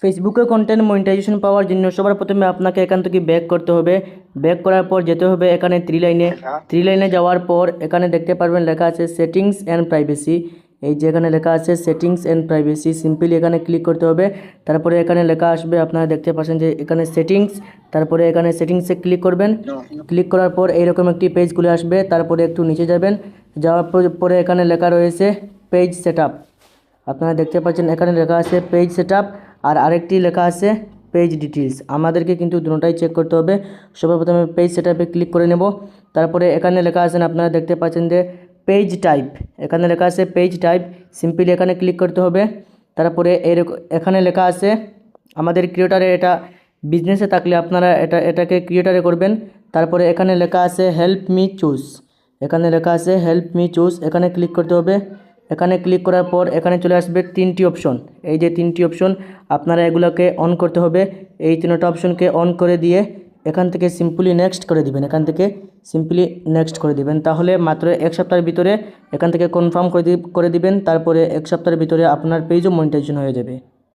ফেসবুকে content monetization পাওয়ার জন্য সবার প্রথমে আপনাকে এখান থেকে ব্যাক করতে হবে। ব্যাক করার পর যেতে হবে এখানে থ্রি লাইনে যাওয়ার পর এখানে দেখতে পারবেন লেখা আছে সেটিংস অ্যান্ড প্রাইভেসি। এই যে এখানে লেখা আছে সেটিংস অ্যান্ড প্রাইভেসি, সিম্পলি এখানে ক্লিক করতে হবে। তারপরে এখানে লেখা আসবে, আপনারা দেখতে পাচ্ছেন যে এখানে সেটিংস, তারপরে এখানে সেটিংসে ক্লিক করবেন। ক্লিক করার পর এইরকম একটি পেজ খুলে আসবে। তারপরে একটু নিচে যাবেন, যাওয়ার পরে এখানে লেখা রয়েছে পেজ সেটআপ। আপনারা দেখতে পাচ্ছেন এখানে লেখা আছে পেজ সেটআপ আর আরেকটি লেখা আছে পেজ ডিটেলস। আমাদেরকে কিন্তু দুটোটাই চেক করতে হবে। সবার প্রথমে পেজ সেটআপে ক্লিক করে নেব। তারপরে এখানে লেখা আছে, আপনারা দেখতে পাচ্ছেন যে পেজ টাইপ, এখানে লেখা আছে পেজ টাইপ, সিম্পলি এখানে ক্লিক করতে হবে। তারপরে এখানে লেখা আছে আমাদের ক্রিয়েটারে, এটা বিজনেসে থাকলে আপনারা এটাকে ক্রিয়েটারে করবেন। তারপরে এখানে লেখা আছে হেল্প মি চুজ, এখানে লেখা আছে হেল্প মি চুজ, এখানে ক্লিক করতে হবে। এখানে ক্লিক করার পর এখানে চলে আসবে তিনটি অপশন। এই যে তিনটি অপশন, আপনারা এগুলোকে অন করতে হবে। এই তিনটা অপশনকে অন করে দিয়ে এখান থেকে সিম্পলি নেক্সট করে দিবেন, এখান থেকে সিম্পলি নেক্সট করে দিবেন। তাহলে মাত্র এক সপ্তাহের ভিতরে এখান থেকে কনফার্ম করে দিবেন। তারপরে এক সপ্তাহের ভিতরে আপনার পেজও মনিটাইজেশন হয়ে যাবে।